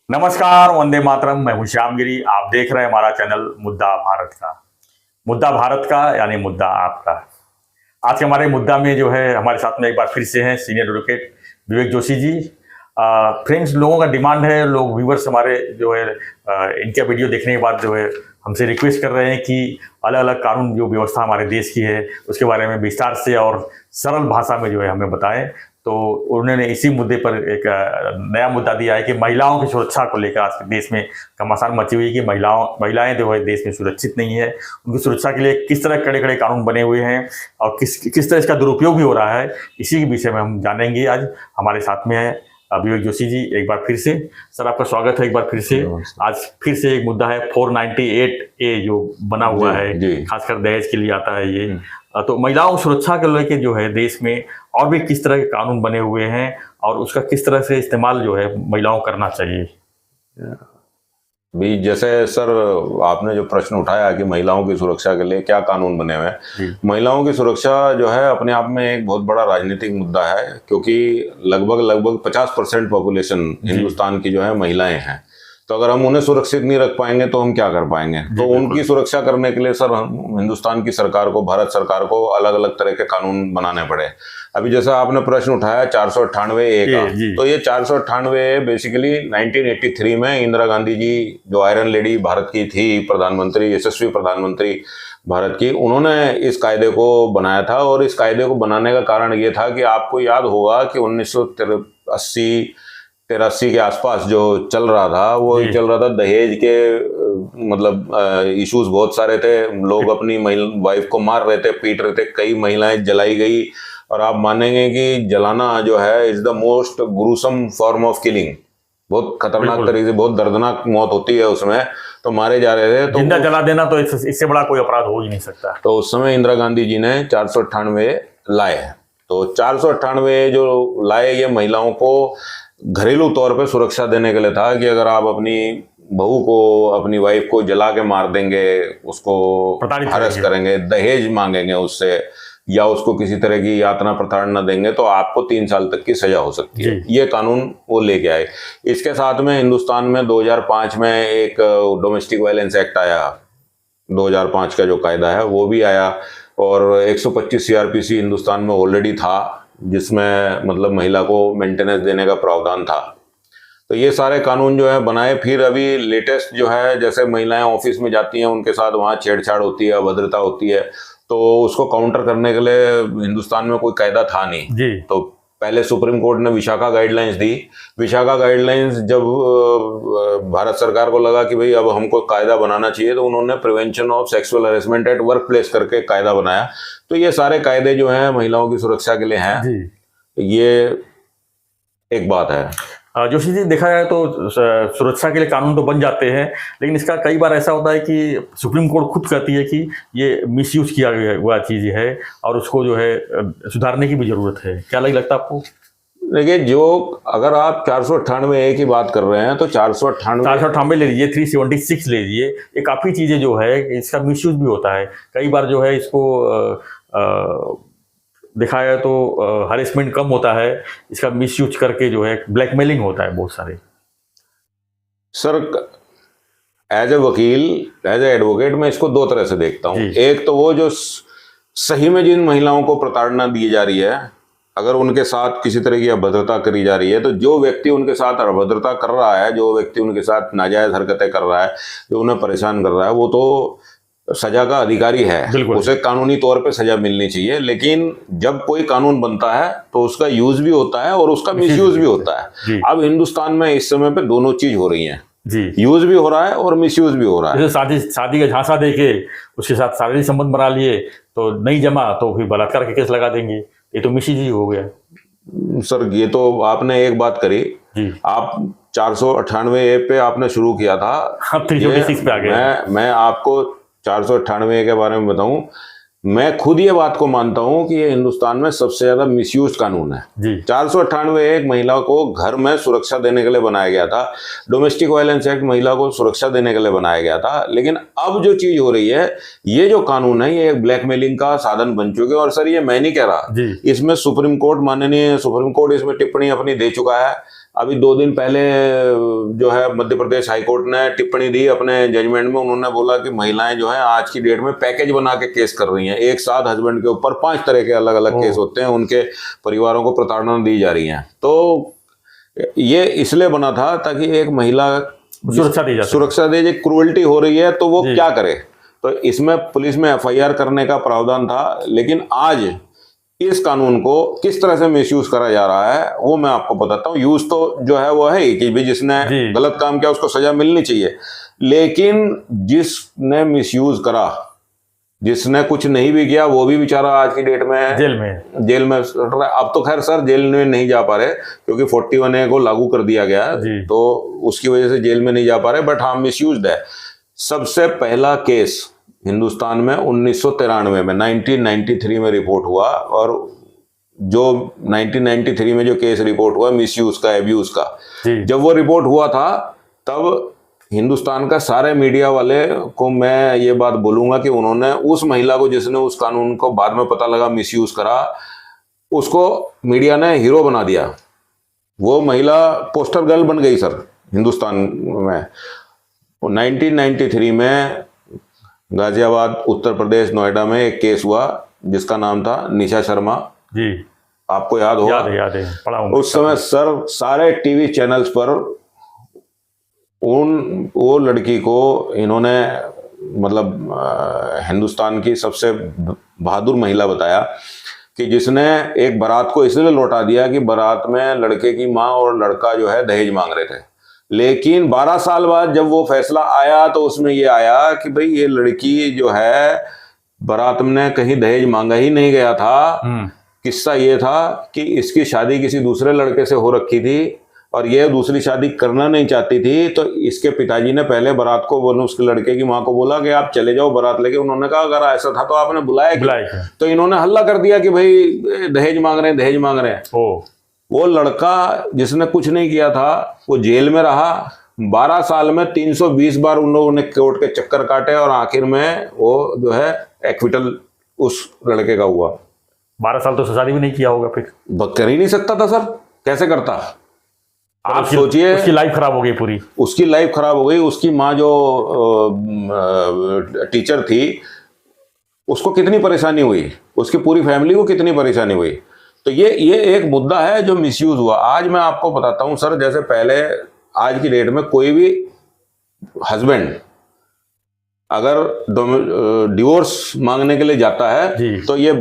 नमस्कार, वंदे मातरम। मैं हूं श्यामगिरी। आप देख रहे हैं हमारा चैनल मुद्दा भारत का। मुद्दा भारत का यानी मुद्दा आपका। आज के हमारे मुद्दा में जो है हमारे साथ में एक बार फिर से हैं senior advocate Vivek Joshi ji. Friends, लोगों का डिमांड है, लोग व्यूवर्स हमारे जो है इनका वीडियो देखने के बाद जो है हमसे रिक्वेस्ट कर रहे हैं कि अलग अलग कानून जो व्यवस्था हमारे देश की है उसके बारे में विस्तार से और सरल भाषा में जो है हमें बताएं। तो उन्होंने इसी मुद्दे पर एक नया मुद्दा दिया है कि महिलाओं की सुरक्षा को लेकर आज के देश में घमासान मची हुई है कि महिलाएं जो है देश में सुरक्षित नहीं है। उनकी सुरक्षा के लिए किस तरह कड़े कड़े कानून बने हुए हैं और किस तरह इसका दुरुपयोग भी हो रहा है, इसी के विषय में हम जानेंगे। आज हमारे साथ में है विवेक जोशी जी। एक बार फिर से सर आपका स्वागत है। एक बार फिर से आज फिर से एक मुद्दा है 498A जो बना हुआ है, खासकर दहेज के लिए आता है ये। तो महिलाओं की सुरक्षा को लेकर जो है देश में और भी किस तरह के कानून बने हुए हैं और उसका किस तरह से इस्तेमाल जो है महिलाओं को करना चाहिए। भी जैसे सर आपने जो प्रश्न उठाया कि महिलाओं की सुरक्षा के लिए क्या कानून बने हुए हैं, महिलाओं की सुरक्षा जो है अपने आप में एक बहुत बड़ा राजनीतिक मुद्दा है, क्योंकि लगभग 50% पॉपुलेशन हिंदुस्तान की जो है महिलाएं हैं। तो अगर हम उन्हें सुरक्षित नहीं रख पाएंगे तो हम क्या कर पाएंगे। तो उनकी सुरक्षा करने के लिए सर हम हिंदुस्तान की सरकार को, भारत सरकार को अलग अलग तरह के कानून बनाने पड़े। अभी जैसा आपने प्रश्न उठाया 498A का, तो ये 498A बेसिकली 1983 में इंदिरा गांधी जी जो आयरन लेडी भारत की थी, प्रधानमंत्री, यशस्वी प्रधानमंत्री भारत की, उन्होंने इस कायदे को बनाया था। और इस कायदे को बनाने का कारण ये था कि आपको याद होगा कि 1983 के आसपास जो चल रहा था वो चल रहा था दहेज के मतलब इश्यूज बहुत सारे थे। लोग अपनी वाइफ को मार रहे थे, पीट रहे थे, कई महिलाएं जलाई गई। और आप मानेंगे कि जलाना जो है is the most gruesome form of killing. बहुत खतरनाक तरीके से, बहुत दर्दनाक मौत होती है उसमें, तो मारे जा रहे थे। तो जिंदा जला देना तो इससे बड़ा कोई अपराध हो ही नहीं सकता। तो उस समय इंदिरा गांधी जी ने 498 लाए। तो 498 जो लाए ये महिलाओं को घरेलू तौर पे सुरक्षा देने के लिए था कि अगर आप अपनी बहू को, अपनी वाइफ को जला के मार देंगे, उसको हरस करेंगे, दहेज मांगेंगे उससे, या उसको किसी तरह की यातना प्रताड़ना देंगे, तो आपको 3 साल तक की सजा हो सकती है। ये कानून वो लेके आए। इसके साथ में हिंदुस्तान में 2005 में एक डोमेस्टिक वायलेंस एक्ट आया। 2005 का जो कायदा है वो भी आया। और 125 CRPC हिंदुस्तान में ऑलरेडी था, जिसमें मतलब महिला को मेंटेनेंस देने का प्रावधान था। तो ये सारे कानून जो है बनाए। फिर अभी लेटेस्ट जो है, जैसे महिलाएं ऑफिस में जाती हैं, उनके साथ वहाँ छेड़छाड़ होती है, अभद्रता होती है, तो उसको काउंटर करने के लिए हिंदुस्तान में कोई कायदा था नहीं। तो पहले सुप्रीम कोर्ट ने विशाखा गाइडलाइंस दी। विशाखा गाइडलाइंस जब भारत सरकार को लगा कि भाई अब हमको कायदा बनाना चाहिए, तो उन्होंने prevention of sexual harassment at work place करके कायदा बनाया। तो ये सारे कायदे जो हैं महिलाओं की सुरक्षा के लिए हैं। ये एक बात है। जोशी जी, देखा जाए तो सुरक्षा के लिए कानून तो बन जाते हैं, लेकिन इसका कई बार ऐसा होता है कि सुप्रीम कोर्ट खुद कहती है कि ये मिसयूज किया हुआ चीज़ है और उसको जो है सुधारने की भी जरूरत है। क्या लगता है आपको? देखिए, जो अगर आप 498A की बात कर रहे हैं तो 498 ले लीजिए, 376 ले लीजिए, ये काफ़ी चीज़ें जो है इसका मिसयूज भी होता है। कई बार जो है इसको देखा जाए तो हरेसमेंट कम होता है, इसका मिसयूज करके जो है ब्लैकमेलिंग होता है बहुत सारे। सर, एज ए वकील, एज ए एडवोकेट मैं इसको 2 तरह से देखता हूँ। एक तो वो जो सही में जिन महिलाओं को प्रताड़ना दी जा रही है, अगर उनके साथ किसी तरह की अभद्रता करी जा रही है, तो जो व्यक्ति उनके साथ अभद्रता कर रहा है, जो व्यक्ति उनके साथ नाजायज हरकतें कर रहा है, जो उन्हें परेशान कर रहा है, वो तो सजा का अधिकारी है, उसे कानूनी तौर पे सजा मिलनी चाहिए। लेकिन जब कोई कानून बनता है तो उसका यूज भी होता है और उसका मिसयूज भी होता है। अब हिंदुस्तान में इस समय पे दोनों चीज हो रही हैं, यूज भी हो रहा है और मिसयूज भी हो रहा है। जैसे शादी का झांसा देके उसके साथ शारीरिक संबंध बना लिए, तो नहीं जमा तो फिर बलात्कार के केस लगा देंगे, ये तो मिसयूज ही हो गया। सर, ये तो आपने एक बात करी। आप 498A पे आपने शुरू किया था, अब 326 पे आ गए। मैं आपको 498A के बारे में बताऊं, मैं खुद ये बात को मानता हूं कि ये हिंदुस्तान में सबसे ज्यादा मिसयूज कानून है। 498 एक महिला को घर में सुरक्षा देने के लिए बनाया गया था। डोमेस्टिक वायलेंस एक्ट महिला को सुरक्षा देने के लिए बनाया गया था। लेकिन अब जो चीज हो रही है, ये जो कानून है, ये एक ब्लैकमेलिंग का साधन बन चुके हैं। और सर, ये मैं नहीं कह रहा, इसमें सुप्रीम कोर्ट, माननीय सुप्रीम कोर्ट इसमें टिप्पणी अपनी दे चुका है। अभी 2 दिन पहले जो है मध्य प्रदेश हाईकोर्ट ने टिप्पणी दी अपने जजमेंट में। उन्होंने बोला कि महिलाएं जो है आज की डेट में पैकेज बना के केस कर रही हैं। एक साथ हस्बैंड के ऊपर 5 तरह के अलग अलग केस होते हैं, उनके परिवारों को प्रताड़ना दी जा रही है। तो ये इसलिए बना था ताकि एक महिला सुरक्षा दे। जो क्रूअल्टी हो रही है तो वो क्या करे, तो इसमें पुलिस में FIR करने का प्रावधान था। लेकिन आज इस कानून को किस तरह से मिसयूज करा जा रहा है वो मैं आपको बताता हूँ। यूज तो जो है वो है ही कि भी जिसने गलत काम किया उसको सजा मिलनी चाहिए, लेकिन जिसने मिसयूज करा, जिसने कुछ नहीं भी किया, वो भी बेचारा आज की डेट में जेल में अब तो खैर सर जेल में नहीं जा पा रहे क्योंकि 41A को लागू कर दिया गया, तो उसकी वजह से जेल में नहीं जा पा रहे, बट हाँ मिसयूज्ड है। सबसे पहला केस हिंदुस्तान में 1993 में 1993 में रिपोर्ट हुआ, और जो 1993 में जो केस रिपोर्ट हुआ मिसयूज का, एब्यूज का, जब वो रिपोर्ट हुआ था तब हिंदुस्तान का सारे मीडिया वाले को मैं ये बात बोलूंगा कि उन्होंने उस महिला को जिसने उस कानून को बाद में पता लगा मिसयूज करा, उसको मीडिया ने हीरो बना दिया। वो महिला पोस्टर गर्ल बन गई सर हिंदुस्तान में। 1993 में गाजियाबाद उत्तर प्रदेश नोएडा में एक केस हुआ जिसका नाम था निशा शर्मा जी, आपको याद होगा? याद है पढ़ा हूं। उस समय सर सारे टीवी चैनल्स पर वो लड़की को इन्होंने मतलब हिंदुस्तान की सबसे बहादुर महिला बताया कि जिसने एक बारात को इसलिए लौटा दिया कि बारात में लड़के की माँ और लड़का जो है दहेज मांग रहे थे। लेकिन 12 साल बाद जब वो फैसला आया तो उसमें ये आया कि भाई ये लड़की जो है बारात में कहीं दहेज मांगा ही नहीं गया था। किस्सा ये था कि इसकी शादी किसी दूसरे लड़के से हो रखी थी और ये दूसरी शादी करना नहीं चाहती थी, तो इसके पिताजी ने पहले बारात को बोला, उसके लड़के की माँ को बोला कि आप चले जाओ बारात लेके। उन्होंने कहा अगर ऐसा था तो आपने बुलाया क्यों? तो इन्होंने हल्ला कर दिया कि भाई दहेज मांग रहे हैं, दहेज मांग रहे हैं। वो लड़का जिसने कुछ नहीं किया था वो जेल में रहा 12 साल में 320 बार उन लोगों ने कोर्ट के चक्कर काटे और आखिर में वो जो है एक्विटल उस लड़के का हुआ। 12 साल तो सजा भी नहीं किया होगा, फिर कर ही नहीं सकता था सर, कैसे करता? आप सोचिए, उसकी लाइफ खराब हो गई पूरी, उसकी लाइफ खराब हो गई। उसकी माँ जो टीचर थी उसको कितनी परेशानी हुई, उसकी पूरी फैमिली को कितनी परेशानी हुई। तो ये एक मुद्दा है जो मिसयूज हुआ। आज मैं आपको बताता हूं सर, जैसे पहले आज की डेट में कोई भी हस्बैंड अगर डिवोर्स मांगने के लिए जाता है तो ये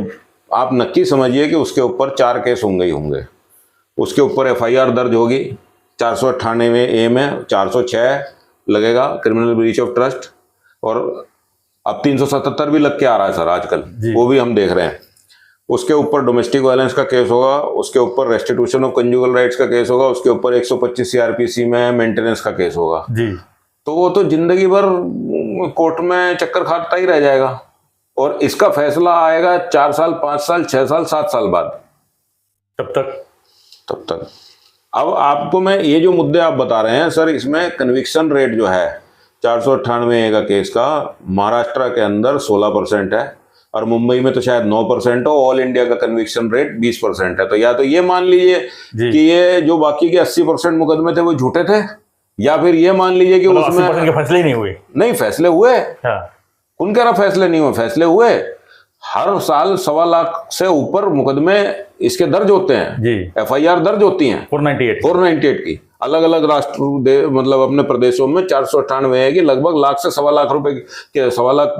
आप नक्की समझिए कि उसके ऊपर 4 केस होंगे ही होंगे। उसके ऊपर FIR दर्ज होगी 498A में, 406 लगेगा क्रिमिनल ब्रीच ऑफ ट्रस्ट, और अब 377 भी लग के आ रहा है सर आजकल, वो भी हम देख रहे हैं। उसके ऊपर डोमेस्टिक वायलेंस का केस होगा, उसके ऊपर रेस्टिट्यूशन ऑफ कंजुगल राइट्स का केस होगा, उसके ऊपर 125 CRPC में मेंटेनेंस का केस होगा जी। तो वो तो जिंदगी भर कोर्ट में चक्कर खाता ही रह जाएगा, और इसका फैसला आएगा 4 साल 5 साल 6 साल 7 साल बाद। तब तक अब आपको मैं ये जो मुद्दे आप बता रहे हैं सर, इसमें कन्विक्शन रेट जो है 498 का केस का महाराष्ट्र के अंदर 16% है, और मुंबई में तो शायद 9% हो। ऑल इंडिया का कन्विक्शन रेट 20% है। तो या तो ये मान लीजिए कि ये जो बाकी के 80% मुकदमे थे वो झूठे थे, या फिर ये मान लीजिए कि उसमें 80% के फैसले ही नहीं हुए। नहीं, फैसले हुए। कौन कह रहा फैसले नहीं हुए? फैसले हुए। हर साल 1.25 लाख से ऊपर मुकदमे इसके दर्ज होते हैं जी। FIR दर्ज होती हैं 498 की। अलग अलग राष्ट्र मतलब अपने प्रदेशों में 498 है कि लगभग लाख से 1.25 लाख रुपए के 1.25 लाख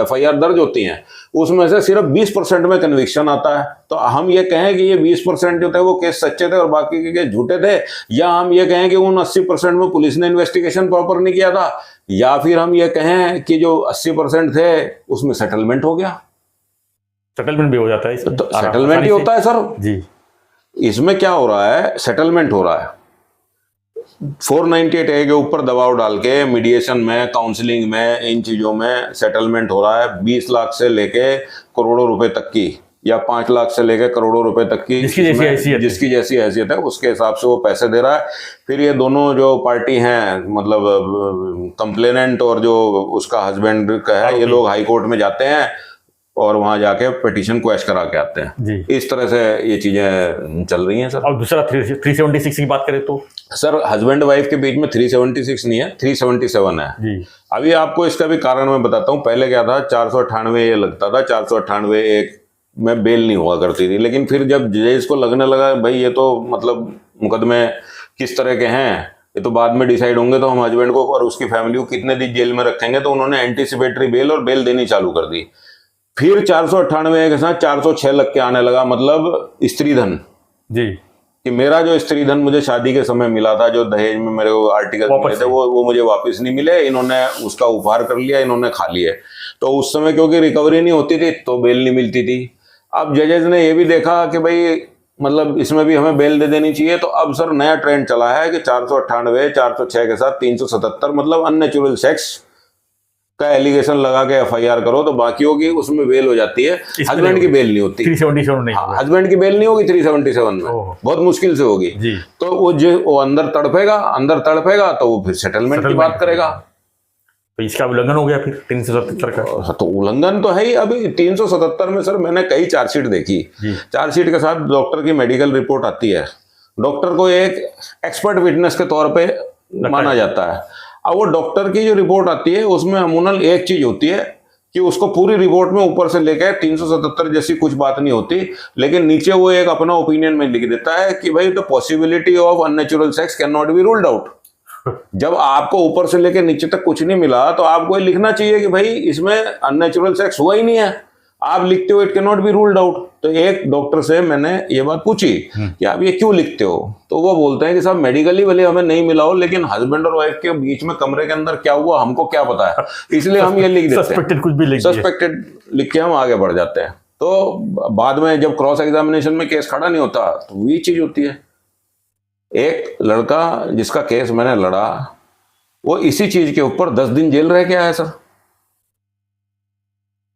FIR दर्ज होती हैं। उसमें से सिर्फ 20% में कन्विक्शन आता है। तो हम ये कहें कि ये 20% जो थे वो केस सच्चे थे और बाकी के केस झूठे थे, या हम ये कहें कि उन 80% में पुलिस ने इन्वेस्टिगेशन प्रॉपर नहीं किया था, या फिर हम ये कहें कि जो 80% थे उसमें सेटलमेंट हो गया। सेटलमेंट भी हो जाता है इसमें, तो सेटलमेंट ही होता है सर जी। इसमें क्या हो रहा है? सेटलमेंट हो रहा है। 498A के ऊपर दबाव डाल के मीडिएशन में, काउंसलिंग में, इन चीजों में सेटलमेंट हो रहा है। 20 लाख से लेके करोड़ों रुपए तक की, या 5 लाख से लेके करोड़ों रुपए तक की, जिसकी जैसी हैसियत है उसके हिसाब से वो पैसे दे रहा है। फिर ये दोनों जो पार्टी हैं, मतलब कंप्लेनेंट और जो उसका हस्बैंड का है, ये लोग हाई कोर्ट में जाते हैं और वहां जाके पिटीशन क्वैश करा के आते हैं। जी। इस तरह से ये चीजें चल रही हैं सर। और दूसरा 376 की बात करें तो सर हस्बैंड वाइफ के बीच में 376 नहीं है, 377 है। जी। अभी आपको इसका भी कारण मैं बताता हूँ। पहले क्या था, 498 ये लगता था, 498 एक में बेल नहीं हुआ करती थी। लेकिन फिर जब जजेस को लगने लगा भाई ये तो मतलब मुकदमे किस तरह के हैं, ये तो बाद में डिसाइड होंगे, तो हम हस्बैंड को और उसकी फैमिली को कितने दिन जेल में रखेंगे, तो उन्होंने एंटीसिपेटरी बेल और बेल देनी चालू कर दी। फिर 498 के साथ 406 लग के आने लगा, मतलब स्त्री धन। जी। कि मेरा जो स्त्री धन मुझे शादी के समय मिला था, जो दहेज में मेरे को आर्टिकल मिले थे, वो मुझे वापस नहीं मिले, इन्होंने उसका उपहार कर लिया, इन्होंने खा लिया। तो उस समय क्योंकि रिकवरी नहीं होती थी तो बेल नहीं मिलती थी। अब जजेस ने ये भी देखा कि भाई मतलब इसमें भी हमें बेल दे देनी चाहिए, तो अब सर नया ट्रेंड चला है कि 498, 406 के साथ 377 मतलब अननेचुरल सेक्स का एलिगेशन लगा के एफआईआर करो, तो बाकियों की उसमें बेल हो जाती है, हस्बैंड की बेल नहीं होती। 377 नहीं होगा। हस्बैंड की बेल नहीं होगी 377 में, बहुत मुश्किल से होगी। जी। तो वो अंदर तड़पेगा तो वो फिर सेटलमेंट की बात करेगा। तो इसका उल्लंघन हो गया फिर 377 का। तो उल्लंघन तो है ही। अभी 377 में सर मैंने कई चार्जशीट देखी, चार्जशीट के साथ डॉक्टर की मेडिकल रिपोर्ट आती है, डॉक्टर को एक एक्सपर्ट विटनेस के तौर पे माना जाता है। अब वो डॉक्टर की जो रिपोर्ट आती है उसमें अमूमन एक चीज होती है कि उसको पूरी रिपोर्ट में ऊपर से लेकर 377 जैसी कुछ बात नहीं होती, लेकिन नीचे वो एक अपना ओपिनियन में लिख देता है कि भाई the possibility of unnatural sex can not be ruled out. जब आपको ऊपर से लेकर नीचे तक कुछ नहीं मिला तो आपको ये लिखना चाहिए कि भाई इसमें अननेचुरल सेक्स हुआ ही नहीं है। आप लिखते हो it can not be ruled out. तो एक डॉक्टर से मैंने ये बात पूछी कि आप ये क्यों लिखते हो, तो वो बोलते हैं कि साहब मेडिकली भले हमें नहीं मिला हो, लेकिन हस्बैंड और वाइफ के बीच में कमरे के अंदर क्या हुआ हमको क्या पता है, इसलिए हम ये लिख देते हैं। सस्पेक्टेड कुछ भी लिख दिया। सस्पेक्टेड लिख के हम आगे बढ़ जाते हैं। तो बाद में जब क्रॉस एग्जामिनेशन में केस खड़ा नहीं होता तो वही चीज होती है। एक लड़का जिसका केस मैंने लड़ा वो इसी चीज के ऊपर 10 दिन जेल रह के आया सर,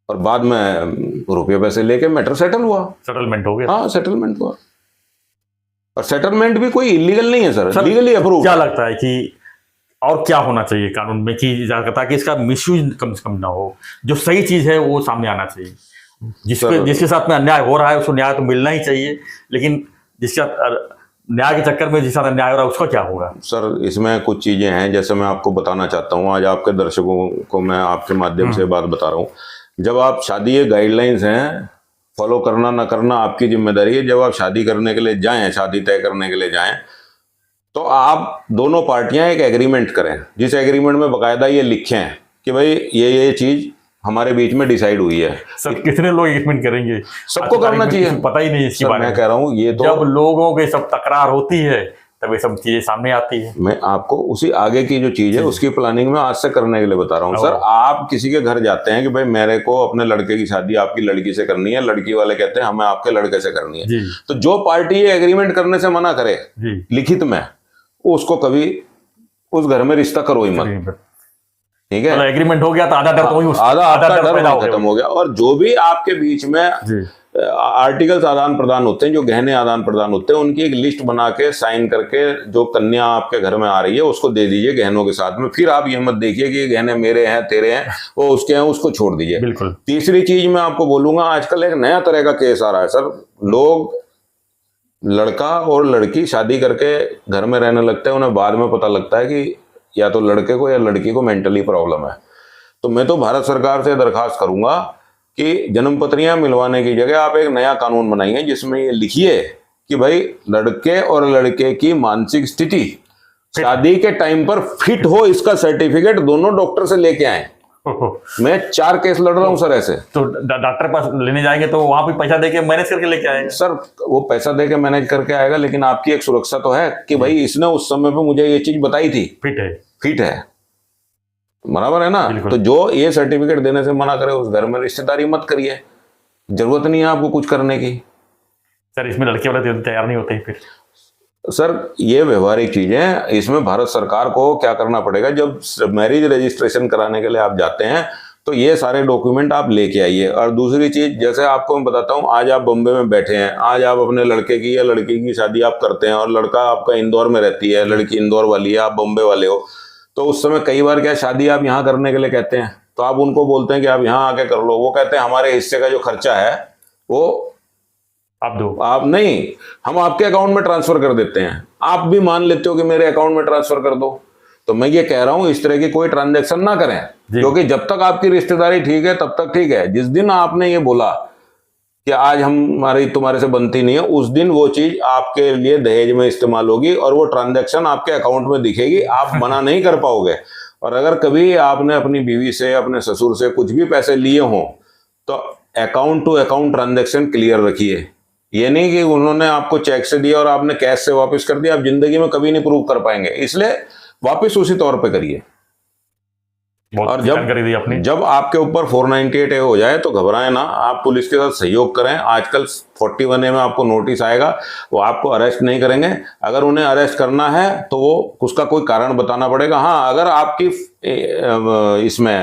और बाद में रुपये पैसे लेके मैटर सेटल हुआ, सेटलमेंट हो गया। हाँ सेटलमेंट हुआ, और सेटलमेंट भी कोई इलीगल नहीं है सर, लीगली अप्रूव। क्या लगता है कि और क्या होना चाहिए कानून में कि ताकि इसका मिसयूज कम से कम ना हो, जो सही चीज है वो सामने आना चाहिए, जिसके साथ में अन्याय हो रहा है उसको न्याय तो मिलना ही चाहिए, लेकिन जिसका न्याय के चक्कर में जिसका अन्याय हो रहा है उसका क्या होगा? सर इसमें कुछ चीजें हैं जैसे मैं आपको बताना चाहता हूँ, आज आपके दर्शकों को मैं आपके माध्यम से बात बता रहा हूँ। जब आप शादी, ये गाइडलाइंस हैं, फॉलो करना ना करना आपकी जिम्मेदारी है। जब आप शादी करने के लिए जाएं, शादी तय करने के लिए जाएं, तो आप दोनों पार्टियां एक एग्रीमेंट करें, जिस एग्रीमेंट में बाकायदा ये लिखें कि भाई ये चीज हमारे बीच में डिसाइड हुई है। सर कितने लोग एग्रीमेंट करेंगे? सबको करना चाहिए, पता ही नहीं इसके बारे में। मैं कह रहा हूँ ये तो जब लोगों के सब तकरार होती है तब ये सब चीजें सामने आती है। मैं आपको उसी आगे की जो चीज है उसकी प्लानिंग में आज से करने के लिए बता रहा हूँ। सर आप किसी के घर जाते हैं कि भाई मेरे को अपने लड़के की शादी आपकी लड़की से करनी है, लड़की वाले कहते हैं हमें आपके लड़के से करनी है, तो जो पार्टी ये एग्रीमेंट करने से मना करे लिखित में, उसको कभी उस घर में रिश्ता करो ही मत, ठीक है? एग्रीमेंट हो गया तो आधा डर तो आधा डर खत्म हो गया। और जो भी आपके बीच में आर्टिकल्स आदान प्रदान होते हैं, जो गहने आदान प्रदान होते हैं, उनकी एक लिस्ट बना के साइन करके जो कन्या आपके घर में आ रही है उसको दे दीजिए गहनों के साथ में। फिर आप ये मत देखिए कि ये गहने मेरे हैं तेरे हैं, वो उसके हैं, उसको छोड़ दीजिए। बिल्कुल। तीसरी चीज मैं आपको बोलूंगा, आजकल एक नया तरह का केस आ रहा है सर। लोग, लड़का और लड़की शादी करके घर में रहने लगते हैं, उन्हें बाद में पता लगता है कि या तो लड़के को या लड़की को मेंटली प्रॉब्लम है। तो मैं तो भारत सरकार से दरखास्त करूंगा कि जन्म पत्रियां मिलवाने की जगह आप एक नया कानून बनाइए जिसमें ये लिखिए कि भाई लड़के और लड़के की मानसिक स्थिति शादी के टाइम पर फिट हो, इसका सर्टिफिकेट दोनों डॉक्टर से लेके आए। मैं 4 केस लड़ रहा हूं सर ऐसे। तो डॉक्टर पास लेने जाएंगे तो वहां भी पैसा देके मैनेज करके लेके आएगा सर, वो पैसा देके मैनेज करके आएगा, लेकिन आपकी एक सुरक्षा तो है कि भाई इसने उस समय पे मुझे ये चीज बताई थी, फिट है, बराबर है ना? तो जो ये सर्टिफिकेट देने से मना करे उस घर में रिश्तेदारी मत करिए, जरूरत नहीं है आपको कुछ करने की। सर इसमें लड़के वाले तैयार नहीं होते फिर? सर ये व्यवहारिक चीज है, इसमें भारत सरकार को क्या करना पड़ेगा, जब मैरिज रजिस्ट्रेशन कराने के लिए आप जाते हैं तो ये सारे डॉक्यूमेंट आप लेके आइए। और दूसरी चीज, जैसे आपको मैं बताता हूँ, आज आप बॉम्बे में बैठे हैं, आज आप अपने लड़के की या लड़की की शादी आप करते हैं और लड़का आपका इंदौर में रहती है, लड़की इंदौर वाली है, आप बॉम्बे वाले हो, तो उस समय कई बार क्या शादी आप यहाँ करने के लिए कहते हैं, तो आप उनको बोलते हैं कि आप यहाँ आके कर लो, वो कहते हैं हमारे हिस्से का जो खर्चा है वो आप दो, आप नहीं, हम आपके अकाउंट में ट्रांसफर कर देते हैं, आप भी मान लेते हो कि मेरे अकाउंट में ट्रांसफर कर दो। तो मैं ये कह रहा हूं इस तरह की कोई ट्रांजैक्शन ना करें, क्योंकि जब तक आपकी रिश्तेदारी ठीक है तब तक ठीक है। जिस दिन आपने ये बोला कि आज हमारी तुम्हारे से बनती नहीं है, उस दिन वो चीज आपके लिए दहेज में इस्तेमाल होगी और वो ट्रांजैक्शन आपके अकाउंट में दिखेगी, आप मना नहीं कर पाओगे। और अगर कभी आपने अपनी बीवी से, अपने ससुर से कुछ भी पैसे लिए हों तो account to account transaction clear रखिए। ये नहीं कि उन्होंने आपको चेक से दिया और आपने कैश से वापस कर दिया, आप जिंदगी में कभी नहीं प्रूव कर पाएंगे, इसलिए वापस उसी तौर पे करिए। और जब आपके ऊपर 498A हो जाए तो घबराएं ना, आप पुलिस के साथ सहयोग करें। आजकल 41A में आपको नोटिस आएगा, वो आपको अरेस्ट नहीं करेंगे। अगर उन्हें अरेस्ट करना है तो वो उसका कोई कारण बताना पड़ेगा। हाँ, अगर आपकी इसमें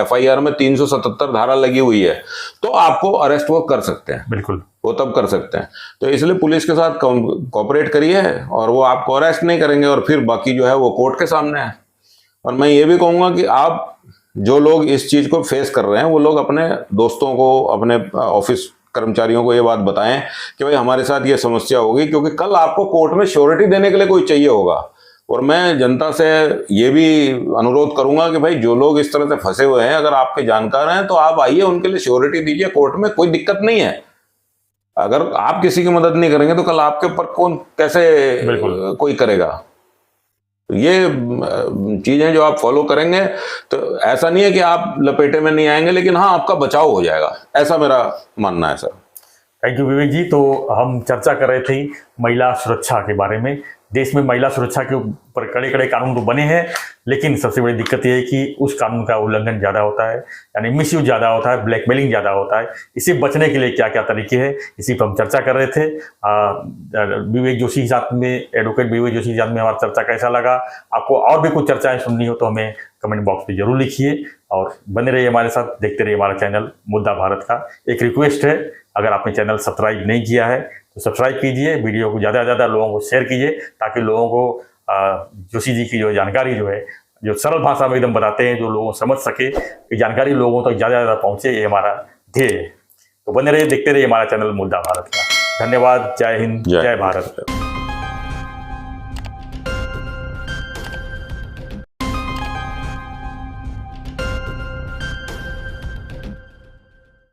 FIR में 377 धारा लगी हुई है तो आपको अरेस्ट वो कर सकते हैं, बिल्कुल वो तब कर सकते हैं। तो इसलिए पुलिस के साथ कोऑपरेट करिए और वो आपको अरेस्ट नहीं करेंगे, और फिर बाकी जो है वो कोर्ट के सामने है। और मैं ये भी कहूँगा कि आप जो लोग इस चीज़ को फेस कर रहे हैं वो लोग अपने दोस्तों को, अपने ऑफिस कर्मचारियों को ये बात बताएं कि भाई हमारे साथ ये समस्या होगी, क्योंकि कल आपको कोर्ट में श्योरिटी देने के लिए कोई चाहिए होगा। और मैं जनता से ये भी अनुरोध करूंगा कि भाई जो लोग इस तरह से फंसे हुए हैं, अगर आपके जानकार हैं तो आप आइए, उनके लिए श्योरिटी दीजिए कोर्ट में, कोई दिक्कत नहीं है। अगर आप किसी की मदद नहीं करेंगे तो कल आपके ऊपर कौन कैसे कोई करेगा। ये चीजें जो आप फॉलो करेंगे तो ऐसा नहीं है कि आप लपेटे में नहीं आएंगे, लेकिन हाँ आपका बचाव हो जाएगा, ऐसा मेरा मानना है सर। थैंक यू विवेक जी। तो हम चर्चा कर रहे थे महिला सुरक्षा के बारे में। देश में महिला सुरक्षा के ऊपर कड़े कड़े कानून तो बने हैं, लेकिन सबसे बड़ी दिक्कत ये है कि उस कानून का उल्लंघन ज़्यादा होता है, यानी मिसयूज ज़्यादा होता है, ब्लैकमेलिंग ज़्यादा होता है। इससे बचने के लिए क्या क्या तरीके हैं, इसी पर हम चर्चा कर रहे थे। विवेक जोशी के साथ में, एडवोकेट विवेक जोशी के साथ में हमारा चर्चा कैसा लगा? आपको और भी कुछ चर्चाएँ सुननी हो तो हमें कमेंट बॉक्स में जरूर लिखिए, और बने रहिए हमारे साथ, देखते रहिए हमारा चैनल मुद्दा भारत का। एक रिक्वेस्ट है, अगर आपने चैनल सब्सक्राइब नहीं किया है तो सब्सक्राइब कीजिए, वीडियो को ज़्यादा से ज़्यादा लोगों को शेयर कीजिए, ताकि लोगों को जोशी जी की जो जानकारी जो है, जो सरल भाषा में एकदम बताते हैं, जो लोगों समझ सके, कि जानकारी लोगों तक ज़्यादा से ज़्यादा पहुँचे, ये हमारा ध्येय है। तो बने रहिए, देखते रहिए हमारा चैनल मुद्दा भारत का। धन्यवाद। जय हिंद, जय भारत।